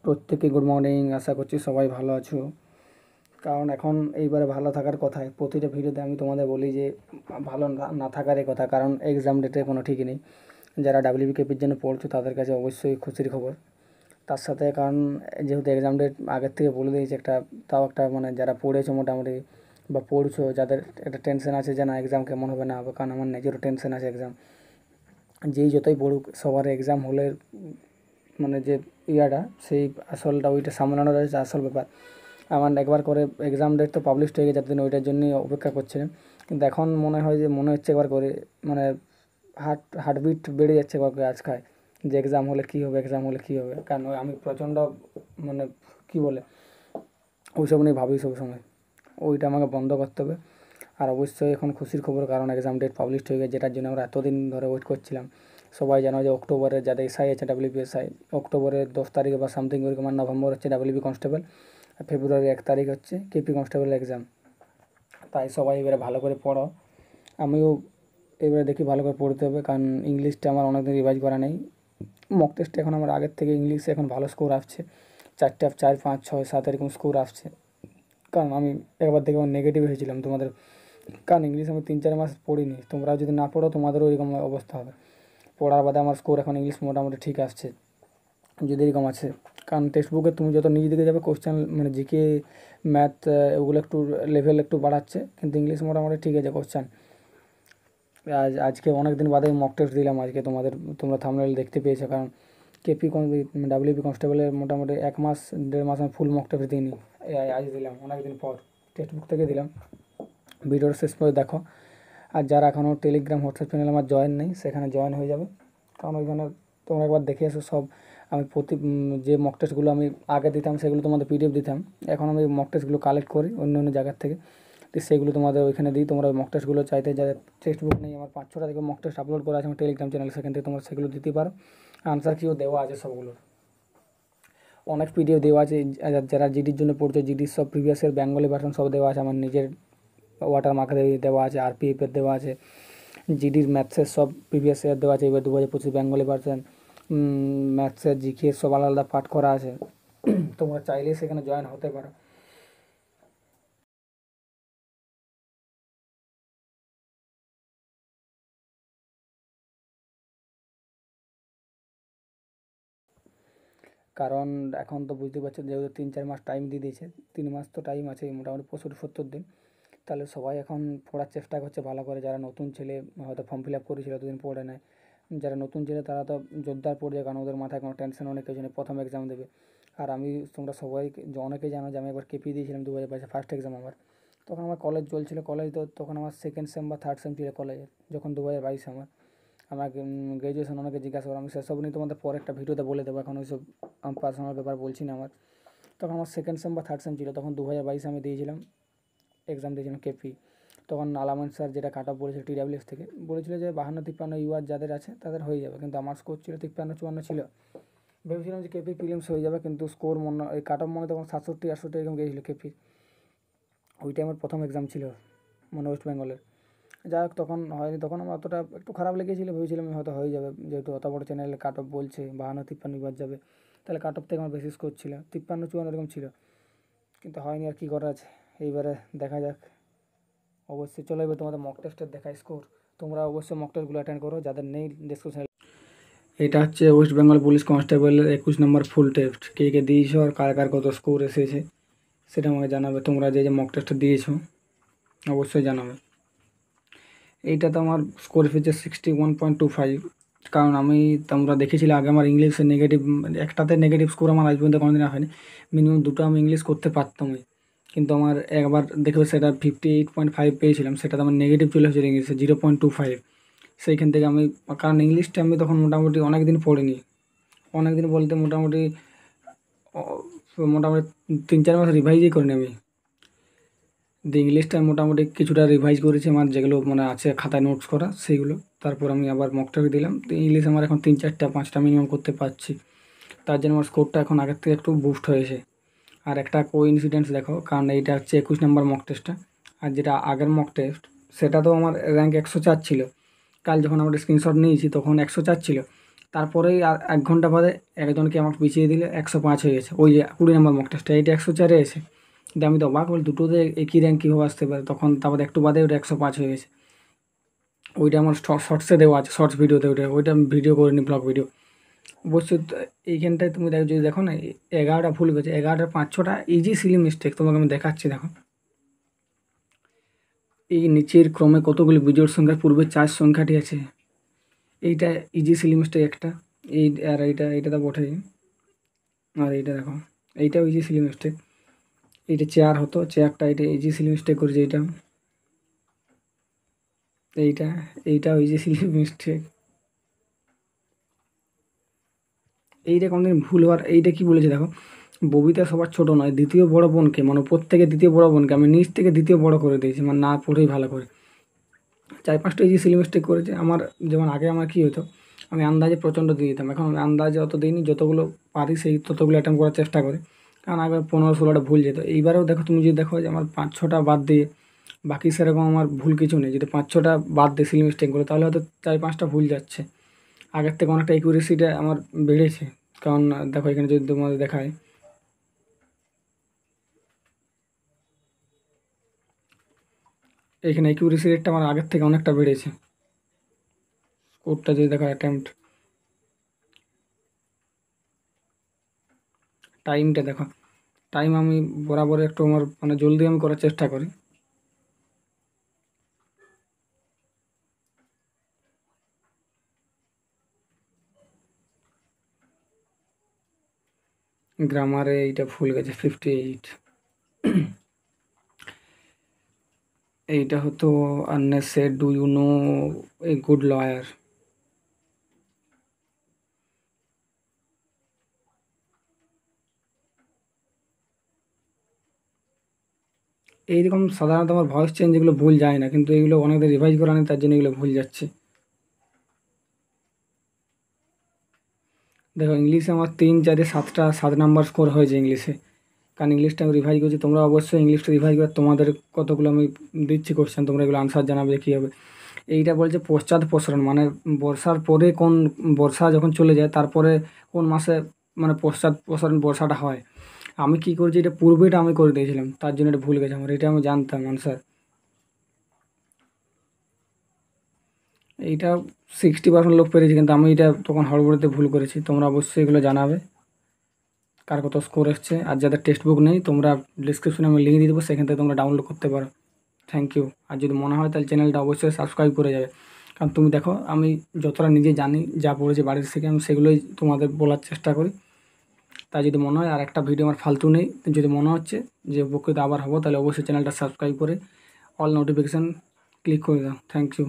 প্রত্যেককে good morning. আশা করছি সবাই ভালো আছো। কারণ এখন এইবারে ভালো থাকার কথায় প্রতিটা ভিডিওতে আমি তোমাদের বলি যে ভালো না থাকারই কথা, কারণ এক্সাম ডেটের কোনো ঠিকই নেই। যারা ডাব্লিউবিকেপির জন্য পড়ছো তাদের কাছে অবশ্যই খুশির খবর। তার সাথে কারণ যেহেতু এক্সাম ডেট আগের থেকে বলে দিয়েছে, একটা তাও একটা মানে যারা পড়েছো মোটামুটি বা পড়ছো, যাদের একটা টেনশন আছে যে না এক্সাম কেমন হবে না হবে, কারণ আমার নিজেরও টেনশন আছে এক্সাম। যেই যতই পড়ুক সবার এক্সাম হলের মানে যে ইয়াটা সেই আসলটা ওইটা সামলানো রয়েছে আসল ব্যাপার। আমার একবার করে এক্সাম ডেট তো পাবলিশ হয়ে গেছে, এতদিন ওইটার জন্যই অপেক্ষা করছিলাম। কিন্তু এখন মনে হচ্ছে একবার করে মানে হার্টবিট বেড়ে যাচ্ছে একবার করে আজকাল, যে এক্সাম হলে কী হবে, এক্সাম হলে কী হবে। কারণ আমি প্রচণ্ড মানে কী বলে ওইসব নিয়ে ভাবি সব সময়, ওইটা আমাকে বন্ধ করতে হবে। আর অবশ্যই এখন খুশির খবর, কারণ এক্সাম ডেট পাবলিশ হয়ে গেছে, যেটার জন্য আমরা এতদিন ধরে ওয়েট করছিলাম। সবাই জানো যে অক্টোবরে যাদের এসআই আছে ডাব্লিউবিএসআই, অক্টোবরের 10 তারিখে বা সামথিং ওইরকম, আর নভেম্বর হচ্ছে ডাব্লিউবি কনস্টেবল, আর ফেব্রুয়ারি 1 তারিখ হচ্ছে কেপি কনস্টেবল এক্সাম। তাই সবাই এবারে ভালো করে পড়ো। আমিও এবারে দেখি ভালো করে পড়তে হবে, কারণ ইংলিশটা আমার অনেকদিন রিভাইজ করা নেই। মক টেস্টে এখন আমার আগের থেকে ইংলিশে এখন ভালো স্কোর আসছে, 4 5 6 7 এরকম স্কোর আসছে। কারণ আমি একবার থেকে আমার নেগেটিভ হয়েছিলাম তোমাদের, কারণ ইংলিশ আমি 3-4 মাস পড়িনি। তোমরা যদি না পড়ো তোমাদেরও এরকম অবস্থা হবে। পড়ার বাদে আমার স্কোর এখন ইংলিশ মোটামুটি ঠিক আসছে, যদি এরকম আছে। কারণ টেক্সট বুকে তুমি যত নিজে দিকে যাবে কোশ্চেন মানে জিকে ম্যাথ ওগুলো একটু লেভেল একটু বাড়াচ্ছে, কিন্তু ইংলিশ মোটামুটি ঠিক আছে কোশ্চেন। আজকে অনেক দিন বাদে মক টেস্ট দিলাম আজকে তোমরা থাম্বনেল দেখতে পেয়েছো। কারণ কেপি ডাব্লিউবি কনস্টেবলের মোটামুটি 1 মাস 1.5 মাস আমি ফুল মক টেস্ট দিইনি, আজ দিলাম অনেক দিন পর, টেক্সট বুক থেকে দিলাম। ভিডিওর শেষ পর্যন্ত দেখো। আর যারা এখনও টেলিগ্রাম হোয়াটসঅ্যাপ চ্যানেল আমার জয়েন নেই, সেখানে জয়েন হয়ে যাবে। কারণ ওইখানে তোমরা একবার দেখে এসো সব। আমি যে মক টেস্টগুলো আমি আগে দিতাম সেগুলো তোমাদের পিডিএফ দিতাম, এখন আমি মক টেস্টগুলো কালেক্ট করি অন্য অন্য জায়গার থেকে, তো সেগুলো তোমাদের ওইখানে দিই। তোমরা ওই মক টেস্টগুলো চাইতে যাদের টেক্সট বুক নেই, আমার 5-6টা থেকে মক টেস্ট আপলোড করা আছে আমার টেলিগ্রাম চ্যানেল, সেখান থেকে তোমরা সেগুলো দিতে পারো। আনসার কিও দেওয়া আছে সবগুলো, অনেক পিডিএফ দেওয়া আছে। যারা জিডির জন্য পড়ছে জিডির সব প্রিভিয়াসের বেঙ্গলি ভার্সন সব দেওয়া আছে, আমার নিজের ওয়াটার মার্কের দেওয়া আছে, আরপিএফের দেওয়া আছে, জিডির ম্যাথসের সব প্রিভিয়াস ইয়ার দেওয়া আছে, এবার 2025 বেঙ্গলি ভার্সন, ম্যাথসের জিকে সব আলাদা আলাদা পাঠ করা আছে। তোমরা চাইলেই সেখানে জয়েন হতে পারো। কারণ এখন তো বুঝতে পারছো যেহেতু 3-4 মাস টাইম দিয়ে দিয়েছে, 3 মাস তো টাইম আছে, মোটামুটি 65-70 দিন। তাহলে সবাই এখন পড়ার চেষ্টা করছে ভালো করে। যারা নতুন ছেলে হয়তো ফর্ম ফিল আপ করেছিল এতদিন পড়ে নেয়, যারা নতুন ছেলে তারা তো জোরদার পড়ছে, কারণ ওদের মাথায় কোনো টেনশন অনেক কিছু নেই, প্রথম এক্সাম দেবে। আর আমি তোমরা সবাই অনেকেই জানো যে আমি একবার কেপি দিয়েছিলাম 2022 ফার্স্ট এক্সাম আমার। তখন আমার কলেজ চলছিল, কলেজ তো তখন আমার সেকেন্ড সেম বা থার্ড সেম ছিল কলেজের, যখন 2022 আমার গ্র্যাজুয়েশন অনেকে জিজ্ঞাসা করে, আমি সেসব নিয়ে তোমাদের পরে একটা ভিডিওতে বলে দেবো, এখন ওইসব আমার পার্সোনাল ব্যাপার বলছি না আমার। তখন আমার সেকেন্ড সেম বা থার্ড সেম ছিল, তখন 2022 আমি দিয়েছিলাম এক্সাম দিয়েছিলাম কেপি। তখন আলামান স্যার যেটা কাট অফ বলেছিল টিডাব্লিউএস থেকে, বলেছিল যে 52-53 ইউআর যাদের আছে তাদের হয়ে যাবে, কিন্তু আমার স্কোর ছিল 53-54 ছিল। ভেবেছিলাম যে কেপি প্রিলিমস হয়ে যাবে, কিন্তু স্কোর মনে এই কাট অফ মনে তখন 67-68 এরকম গিয়েছিলো কেপি। ওইটাই আমার প্রথম এক্সাম ছিল মানে ওয়েস্ট বেঙ্গলের। যাই হোক তখন হয়নি, তখন আমার অতটা একটু খারাপ লেগেছিলো, ভেবেছিলাম হয়তো হয়ে যাবে, যেহেতু অত বড় চ্যানেলে কাট অফ বলছে 52-53 ইউআর যাবে, তাহলে কাট অফ থেকে আমার বেশি স্কোর ছিল 53-54 এরকম ছিল। কিন্তু হয়নি, আর কী করা আছে। এইবারে দেখা যাক। অবশ্যই চলে যাবে তোমাদের মক টেস্টের দেখা স্কোর। তোমরা অবশ্যই মক টেস্টগুলো অ্যাটেন্ড করো, যাদের নেই ডিসক্রিপশনে। এটা হচ্ছে ওয়েস্ট বেঙ্গল পুলিশ কনস্টেবলের 21 নম্বর ফুল টেস্ট। কে কে দিয়েছো আর কার কার কত স্কোর এসেছে সেটা আমাকে জানাবে। তোমরা যে যে মক টেস্টটা দিয়েছো অবশ্যই জানাবে। এইটা তো আমার স্কোর এসেছে 61.25। কারণ তোমরা দেখেছিলে আগে আমার ইংলিশে নেগেটিভ, একটাতে নেগেটিভ স্কোর আমার আজ পর্যন্ত কোনোদিন হয়নি। মিনিমাম দুটো আমি ইংলিশ করতে পারতামই, কিন্তু আমার একবার দেখবে সেটা 58.5 পেয়েছিলাম, সেটাতে আমার নেগেটিভ চলে এসেছিলো ইংলিশে 0.25। সেইখান থেকে আমি, কারণ ইংলিশটা আমি তখন মোটামুটি অনেক দিন পড়িনি, অনেক দিন বলতে মোটামুটি 3-4 মাস রিভাইজই করিনি আমি। ইংলিশটা মোটামুটি কিছুটা রিভাইজ করেছি, আমার যেগুলো মানে আছে খাতায় নোটস করা সেইগুলো। তারপর আমি আবার মকটাকে দিলাম, তো ইংলিশ আমার এখন 3-4টা-5টা মিনিমাম করতে পারছি। তার জন্য আমার স্কোরটা এখন আগের থেকে একটু বুস্ট হয়েছে। আর একটা কোইন্সিডেন্স দেখো, কারণ এইটা হচ্ছে 21 নম্বর মক টেস্টটা, আর যেটা আগের মক টেস্ট সেটা তো আমার র্যাঙ্ক 104 ছিল। কাল যখন আমরা স্ক্রিনশট নিয়েছি তখন 104 ছিল, তারপরেই আর 1 ঘন্টা বাদে একজনকে আমাকে পিছিয়ে দিলে 105 হয়ে গেছে, ওই যে 20 নম্বর মক টেস্টটা, এইটা 104-এ এসে। দিয়ে আমি তো অবাক বলি দুটোতে একই র্যাঙ্ক কীভাবে আসতে পারে। তখন তারপরে একটু বাদে ওটা 105 হয়ে গেছে। ওইটা আমার শর্টসে দেওয়া আছে, শর্টস ভিডিওতে ওইটা আমি ভিডিও করিনি, ব্লগ ভিডিও। অবশ্যই এইখানটায় তুমি দেখো, যদি দেখো না 11টা ভুল গেছে, 11টার 5-6টা ইজি সিলি মিস্টেক, তোমাকে আমি দেখাচ্ছি দেখো। এই নিচের ক্রমে কতগুলি বিজোড় সংখ্যার পূর্বে 4 সংখ্যাটি আছে, এইটা ইজি সিলি মিস্টেক একটা। এই আর এইটা তো বটেই। আর এইটা দেখো, এইটাও ইজি সিলি মিস্টেক। এইটা চেয়ার হতো, চেয়ারটা এটা ইজি সিলি মিস্টেক করেছে এইটা। এইটাও ইজি সিলি মিস্টেক। এইটা কোনদিন ভুল হওয়ার, এইটা কি বলেছে দেখো, ববিতা সবার ছোট নয়, দ্বিতীয় বড় বোনকে, মানে উপর থেকে দ্বিতীয় বড় বোনকে আমি নিচ থেকে দ্বিতীয় বড় করে দিয়েছি, মানে না পড়েই ভালো করে। 4-5টা ইজি সিলি মিস্টেক করেছে। আমার যেমন আগে আমার কী হতো, আমি আন্দাজে প্রচণ্ড দিয়ে দিতাম, এখন আমি আন্দাজে অত দিইনি, যতগুলো পারি সেই ততগুলো অ্যাটেম্প করার চেষ্টা করি। কারণ আগে 15-16টা ভুল যেত। এইবারেও দেখো, তুমি যদি দেখো যে আমার 5-6টা বাদ দিয়ে বাকি সেরকম আমার ভুল কিছু নেই। যদি 5-6টা বাদ দিয়ে সিলি মিস্টেকগুলো, তাহলে হয়তো 4-5টা ভুল যাচ্ছে। আগের থেকে অনেকটা অ্যাকুরেসিটা আমার বেড়েছে। কারণ দেখো এখানে যদি তোমাদের দেখায়, এখানে অ্যাকুরেসি রেটটা আমার আগের থেকে অনেকটা বেড়েছে। স্কোরটা যদি দেখো, অ্যাটেম্প্ট, টাইমটা দেখো, টাইম আমি বরাবর একটু আমার মানে জলদি আমি করার চেষ্টা করি। গ্রামারে এইটা ভুল গেছে 58। এইটা হতো Ernest said, do you know a good lawyer. এইরকম সাধারণত আমার ভয়েস চেঞ্জ এগুলো ভুল যায় না, কিন্তু এগুলো অনেকদের রিভাইজ করা নেই, তার জন্য এগুলো ভুল যাচ্ছে। দেখো ইংলিশে আমার 3-4-7 নাম্বার স্কোর হয়েছে ইংলিশে। কারণ ইংলিশটা আমি রিভাইজ করছি, তোমরা অবশ্যই ইংলিশটা রিভাইজ করে, তোমাদের কতগুলো আমি দিচ্ছি কোশ্চেন, তোমরা এগুলো আনসার জানাবে কী হবে। এইটা বলছে পশ্চাৎ প্রসারণ, মানে বর্ষার পরে কোন, বর্ষা যখন চলে যায় তারপরে কোন মাসে মানে পশ্চাৎ প্রসারণ বর্ষাটা হয়। আমি কী করেছি, এটা পূর্বেটা আমি করে দিয়েছিলাম, তার জন্য এটা ভুল গেছে আমার। এটা আমি জানতাম আনসার। এইটা 60% লোক পেরেছে, কিন্তু আমি এটা তখন হড়বড়িতে ভুল করেছি। তোমরা অবশ্যই এগুলো জানাবে কার কত স্কোর এসছে। আর যাদের টেক্সট বুক নেই, তোমরা ডিসক্রিপশনে আমি লিঙ্ক দিয়ে দেবো, সেখান থেকে তোমরা ডাউনলোড করতে পারো। Thank you. আর যদি মনে হয় তাহলে চ্যানেলটা অবশ্যই সাবস্ক্রাইব করে যাবে। কারণ তুমি দেখো, আমি যতটা নিজে জানি, যা পড়েছি বাড়ির থেকে, আমি সেগুলোই তোমাদের বলার চেষ্টা করি। তাই যদি মনে হয় আর একটা ভিডিও আমার ফালতু নেই, যদি মনে হচ্ছে যে উপকৃত আবার হবো, তাহলে অবশ্যই চ্যানেলটা সাবস্ক্রাইব করে অল নোটিফিকেশান ক্লিক করে দাও। Thank you.